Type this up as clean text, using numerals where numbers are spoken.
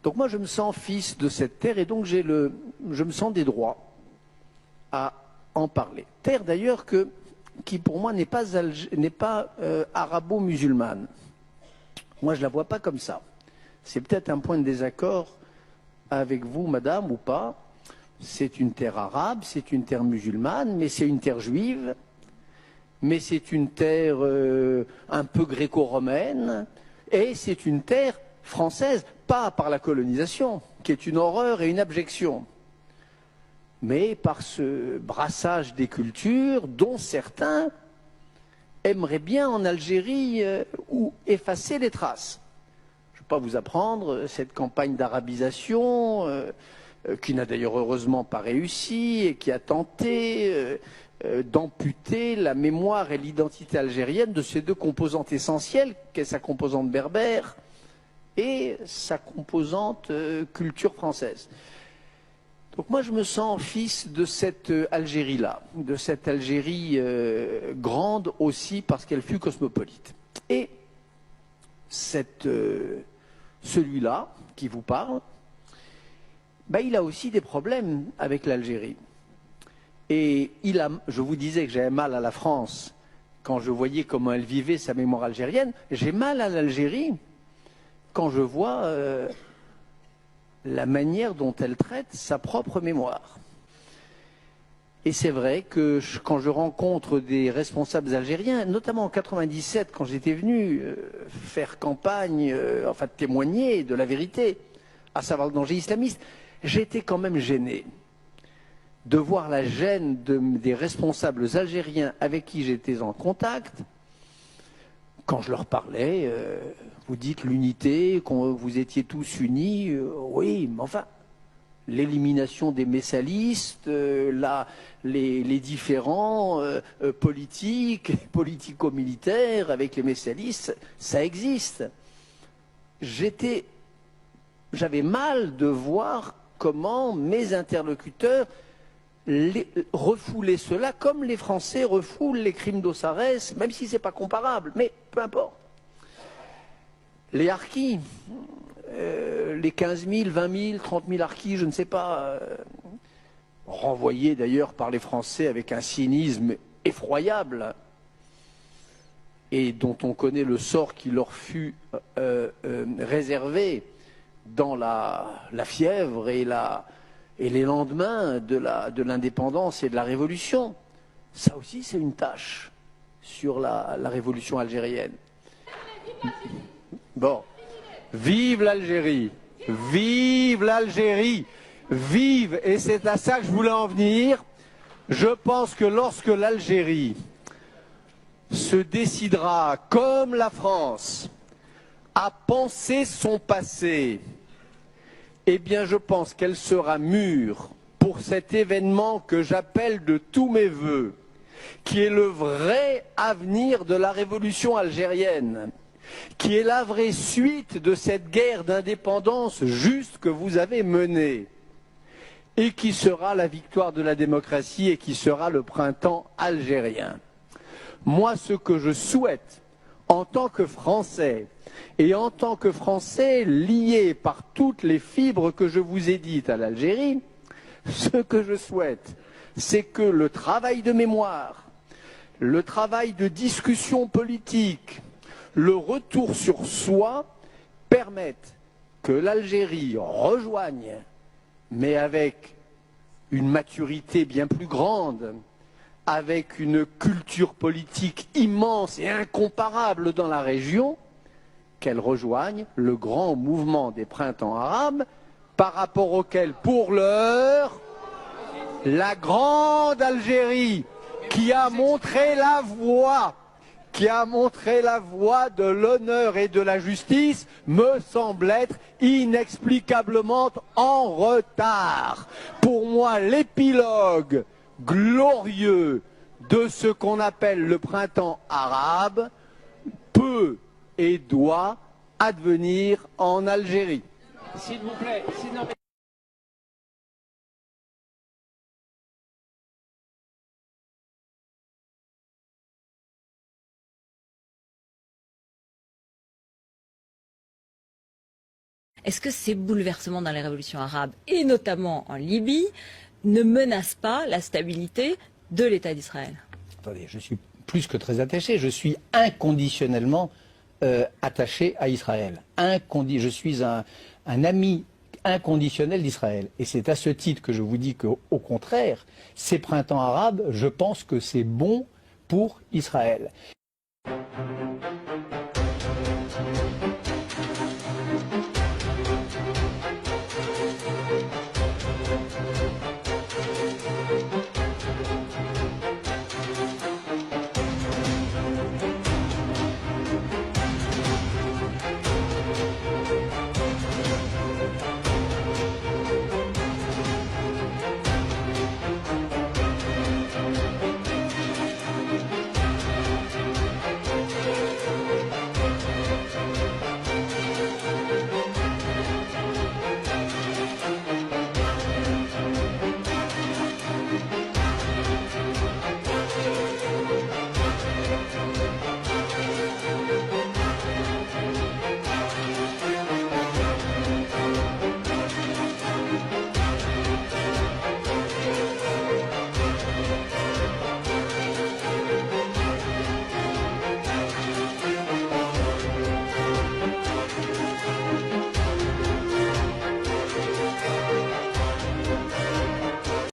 Donc moi, je me sens fils de cette terre et donc je me sens des droits à en parler. Terre d'ailleurs qui pour moi n'est pas, arabo-musulmane. Moi, je ne la vois pas comme ça. C'est peut-être un point de désaccord avec vous, madame, ou pas. C'est une terre arabe, c'est une terre musulmane, mais c'est une terre juive, mais c'est une terre un peu gréco-romaine, et c'est une terre française, pas par la colonisation, qui est une horreur et une abjection, mais par ce brassage des cultures dont certains aimeraient bien en Algérie ou effacer les traces. Je ne vais pas vous apprendre cette campagne d'arabisation qui n'a d'ailleurs heureusement pas réussi et qui a tenté d'amputer la mémoire et l'identité algérienne de ces deux composantes essentielles, qu'est sa composante berbère et sa composante culture française. Donc moi je me sens fils de cette Algérie-là, de cette Algérie grande aussi parce qu'elle fut cosmopolite. Et celui-là qui vous parle, ben, il a aussi des problèmes avec l'Algérie. Et je vous disais que j'avais mal à la France quand je voyais comment elle vivait sa mémoire algérienne. J'ai mal à l'Algérie quand je vois la manière dont elle traite sa propre mémoire. Et c'est vrai que quand je rencontre des responsables algériens, notamment en 97, quand j'étais venu faire campagne, enfin témoigner de la vérité, à savoir le danger islamiste, j'étais quand même gêné de voir la gêne des responsables algériens avec qui j'étais en contact. Quand je leur parlais, vous dites l'unité, quand vous étiez tous unis, oui, mais enfin, l'élimination des messalistes, les différends politiques, politico-militaires avec les messalistes, ça existe. J'avais mal de voir comment mes interlocuteurs refouler cela comme les Français refoulent les crimes d'Ossarès, même si ce n'est pas comparable, mais peu importe. Les harkis, les 15 000, 20 000, 30 000 harkis, je ne sais pas, renvoyés d'ailleurs par les Français avec un cynisme effroyable et dont on connaît le sort qui leur fut réservé dans la fièvre et les lendemains de l'indépendance et de la révolution. Ça aussi, c'est une tâche sur la révolution algérienne. Bon, vive l'Algérie, vive l'Algérie, vive, et c'est à ça que je voulais en venir. Je pense que lorsque l'Algérie se décidera, comme la France, à penser son passé, eh bien je pense qu'elle sera mûre pour cet événement que j'appelle de tous mes vœux, qui est le vrai avenir de la révolution algérienne, qui est la vraie suite de cette guerre d'indépendance juste que vous avez menée, et qui sera la victoire de la démocratie et qui sera le printemps algérien. Moi, ce que je souhaite, en tant que Français, et en tant que Français lié par toutes les fibres que je vous ai dites à l'Algérie, ce que je souhaite, c'est que le travail de mémoire, le travail de discussion politique, le retour sur soi permettent que l'Algérie rejoigne, mais avec une maturité bien plus grande, avec une culture politique immense et incomparable dans la région, qu'elle rejoigne le grand mouvement des printemps arabes, par rapport auquel, pour l'heure, la grande Algérie, qui a montré la voie de l'honneur et de la justice, me semble être inexplicablement en retard. Pour moi, l'épilogue glorieux de ce qu'on appelle le printemps arabe peut et doit advenir en Algérie. S'il vous plaît, Est-ce que ces bouleversements dans les révolutions arabes, et notamment en Libye, ne menacent pas la stabilité de l'État d'Israël? Attendez, je suis plus que très attaché, je suis inconditionnellement attaché à Israël. Je suis un ami inconditionnel d'Israël. Et c'est à ce titre que je vous dis qu'au contraire, ces printemps arabes, je pense que c'est bon pour Israël.